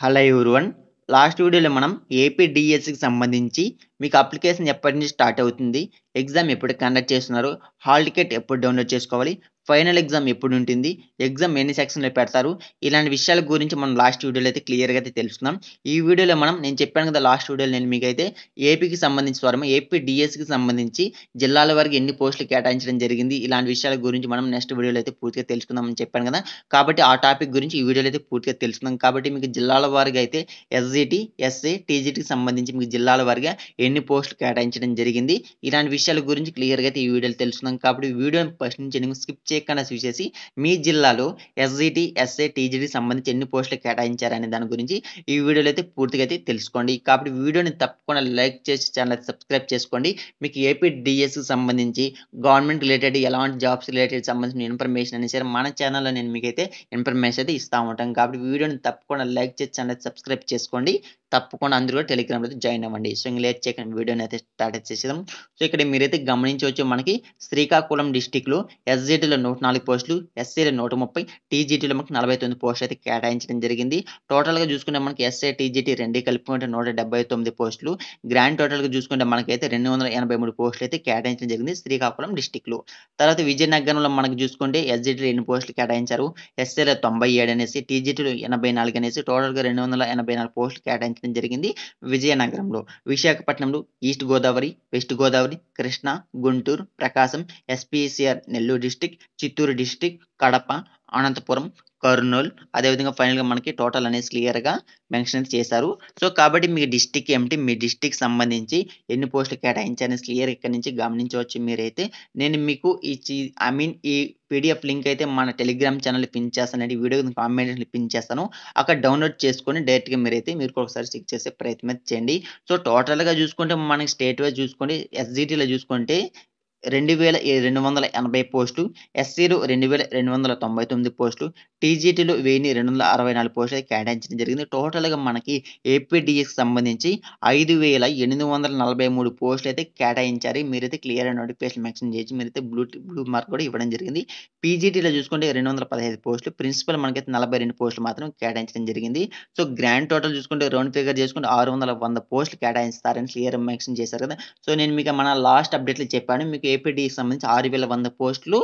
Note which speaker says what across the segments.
Speaker 1: Hello everyone. Last వీడియోలో మనం AP డిఎస్సికి సంబంధించి మీకు అప్లికేషన్ ఎప్పటి నుంచి స్టార్ట్ అవుతుంది, ఎగ్జామ్ ఎప్పుడు కండక్ట్ చేస్తున్నారు, హాల్ టికెట్ ఎప్పుడు డౌన్లోడ్ చేసుకోవాలి, ఫైనల్ ఎగ్జామ్ ఎప్పుడు ఉంటుంది, ఎగ్జామ్ ఎన్ని సెక్షన్లో పెడతారు, ఇలాంటి విషయాల గురించి మనం లాస్ట్ వీడియోలో అయితే క్లియర్గా అయితే తెలుసుకున్నాం. ఈ వీడియోలో నేను చెప్పాను కదా, లాస్ట్ వీడియోలో నేను మీకైతే ఏపీకి సంబంధించి ఏపీ డిఎస్సికి సంబంధించి జిల్లాల వరకు ఎన్ని పోస్టులు కేటాయించడం జరిగింది, ఇలాంటి విషయాల గురించి మనం నెక్స్ట్ వీడియోలో అయితే పూర్తిగా తెలుసుకుందామని చెప్పాను కదా. కాబట్టి ఆ టాపిక్ గురించి ఈ వీడియోలో అయితే పూర్తిగా తెలుసుకుందాం. కాబట్టి మీకు జిల్లాల వారీగా అయితే ఎస్జిటి, ఎస్ఏ, టీజీటీకి సంబంధించి మీకు జిల్లాల వారీగా ఎన్ని పోస్టులు కేటాయించడం జరిగింది, ఇలాంటి విషయాల గురించి క్లియర్గా అయితే ఈ వీడియోలో తెలుసుకుందాం. కాబట్టి వీడియోని ఫస్ట్ నుంచి ఎన్ని స్కిప్ చేయకుండా చూసేసి మీ జిల్లాలో ఎస్జిటి, ఎస్ఏ, టీజీటీకి సంబంధించి ఎన్ని పోస్టులు కేటాయించారనే దాని గురించి ఈ వీడియోలో అయితే పూర్తిగా అయితే తెలుసుకోండి. కాబట్టి వీడియోని తప్పకుండా లైక్ చేసి ఛానల్ సబ్స్క్రైబ్ చేసుకోండి. మీకు ఏపీ డిఎస్కి సంబంధించి గవర్నమెంట్ రిలేటెడ్ ఎలాంటి జాబ్స్ రిలేటెడ్ సంబంధించిన ఇన్ఫర్మేషన్ అనేది సరే మన ఛానల్లో నేను మీకైతే ఇన్ఫర్మేషన్ అయితే ఇస్తూ ఉంటాను. కాబట్టి వీడియోని తప్పకుండా లైక్ చేసి ఛానల్ సబ్స్క్రైబ్ చేసుకోండి. తప్పకుండా అందరూ కూడా టెలిగ్రామ్లో అయితే జాయిన్ అవ్వండి. సో ఇంక లేట్ చేయకుండా వీడియోని అయితే స్టార్ట్ చేసేద్దాం. సో ఇక్కడ మీరైతే గమనించవచ్చు, మనకి శ్రీకాకుళం డిస్టిక్లో ఎస్జిటిలో 104 పోస్టులు, ఎస్సీలో 130, టీజీటీలో మనకి 49 పోస్టులు అయితే కేటాయించడం జరిగింది. టోటల్గా చూసుకుంటే మనకి ఎస్ఏ, టీజీటీ రెండు కలుపుకుంటే 179 పోస్టులు, గ్రాండ్ టోటల్గా చూసుకుంటే మనకైతే 283 పోస్టులు అయితే కేటాయించడం జరిగింది శ్రీకాకుళం డిస్టిక్లో. తర్వాత విజయనగరంలో మనకు చూసుకుంటే ఎస్జిటిలో ఎన్ని పోస్టులు కేటాయించారు, ఎస్ఏలో 97 అనేసి, టీజీటీలో 84 అనేసి, టోటల్గా 284 పోస్టులు కేటాయించడం జరిగింది విజయనగరంలో. విశాఖపట్నంలో ఈస్ట్ గోదావరి, వెస్ట్ గోదావరి, కృష్ణా, గుంటూరు, ప్రకాశం, ఎస్పీసీఆర్ నెల్లూరు డిస్టిక్, చిత్తూరు డిస్టిక్, కడప, అనంతపురం, కర్నూలు, అదేవిధంగా ఫైనల్గా మనకి టోటల్ అనేది క్లియర్గా మెన్షన్ చేశారు. సో కాబట్టి మీ డిస్టిక్ ఏమిటి, మీ డిస్టిక్ సంబంధించి ఎన్ని పోస్టులు కేటాయించారని క్లియర్ ఇక్కడ నుంచి గమనించవచ్చు. మీరైతే నేను మీకు ఈ పీడిఎఫ్ లింక్ అయితే మన టెలిగ్రామ్ ఛానల్ పిన్ చేస్తానండి, వీడియో కామెంట్లో పిన్ చేస్తాను. అక్కడ డౌన్లోడ్ చేసుకొని డైరెక్ట్గా మీరు ఒకసారి చెక్ చేసే ప్రయత్నం చేయండి. సో టోటల్గా చూసుకుంటే మనకి స్టేట్ వైజ్ చూసుకుంటే ఎస్జిటిలో చూసుకుంటే 2280 పోస్టులు, ఎస్సీలో 2299 పోస్టులు, టీజీటీలో 1264 పోస్టులు అయితే కేటాయించడం జరిగింది. టోటల్గా మనకి ఏపీడిఎస్కి సంబంధించి 5843 పోస్టులు అయితే కేటాయించారు. మీరైతే క్లియర్ నోటిఫికేషన్ మెన్షన్ చేసి మీరైతే బ్లూ మార్క్ కూడా ఇవ్వడం జరిగింది. పీజీటీలో చూసుకుంటే 215 పోస్టులు, ప్రిన్సిపల్ మనకైతే 42 పోస్టులు మాత్రం కేటాయించడం జరిగింది. సో గ్రాండ్ టోటల్ చూసుకుంటే రౌండ్ ఫిగర్ చేసుకుంటే 600 పోస్టులు కేటాయిస్తారని క్లియర్ మెన్షన్ చేశారు కదా. సో నేను మీకు మన లాస్ట్ అప్డేట్లో చెప్పాను, మీకు ఏపీడీకి సంబంధించి 6100 పోస్టులు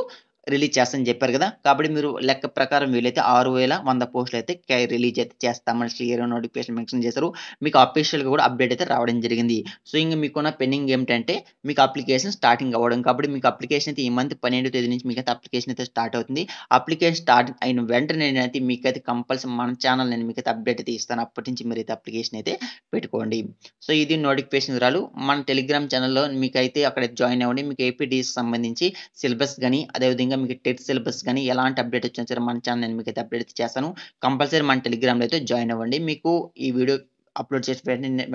Speaker 1: రిలీజ్ చేస్తామని చెప్పారు కదా. కాబట్టి మీరు లెక్క ప్రకారం వీలైతే 6100 పోస్టులు అయితే రిలీజ్ అయితే చేస్తామని క్లియర్ నోటిఫికేషన్ మెన్షన్ చేశారు. మీకు అఫీషియల్గా కూడా అప్డేట్ అయితే రావడం జరిగింది. సో ఇంక మీకున్న పెండింగ్ ఏమిటంటే మీకు అప్లికేషన్ స్టార్టింగ్ అవ్వడం. కాబట్టి మీకు అప్లికేషన్ అయితే ఈ మంత్ 12వ తేదీ నుంచి మీకైతే అప్లికేషన్ అయితే స్టార్ట్ అవుతుంది. అప్లికేషన్ స్టార్ట్ అయిన వెంటనే నేనైతే మీకైతే కంపల్సరీ మన ఛానల్ నేను మీకైతే అప్డేట్ అయితే ఇస్తాను. అప్పటి నుంచి మీరైతే అప్లికేషన్ అయితే పెట్టుకోండి. సో ఇది నోటిఫికేషన్ వివరాలు. మన టెలిగ్రామ్ ఛానల్లో మీకైతే అక్కడ జాయిన్ అవ్వండి. మీకు ఏపీడీకి సంబంధించి సిలబస్ కానీ, అదేవిధంగా మీకు టెట్ సిలబస్ కానీ ఎలాంటి అప్డేట్ వచ్చినా సరే మన ఛానల్ నేను మీకైతే అప్డేట్ చేస్తాను. కంపల్సరీ మన టెలిగ్రామ్లో అయితే జాయిన్ అవ్వండి. మీకు ఈ వీడియో అప్లోడ్ చేసిన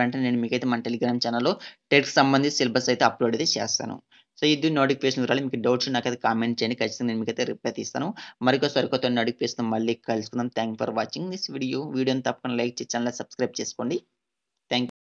Speaker 1: వెంటనే నేను మీకైతే మన టెలిగ్రామ్ ఛానల్లో టెట్కి సంబంధించి సిలబస్ అయితే అప్లోడ్ అయితే చేస్తాను. సో ఇది నోటిఫికేషన్ వివరాలు. మీకు డౌట్స్ నాకైతే కామెంట్ చేయండి, ఖచ్చితంగా నేను మీకైతే రిప్లై ఇస్తాను. మరికొక సరికొత్త నోటిఫికేషన్ మళ్ళీ కలుసుకుందాం. Thank for watching this video. వీడియోని తప్పకుండా లైక్ చేసి ఛానల్ సబ్స్క్రైబ్ చేసుకోండి.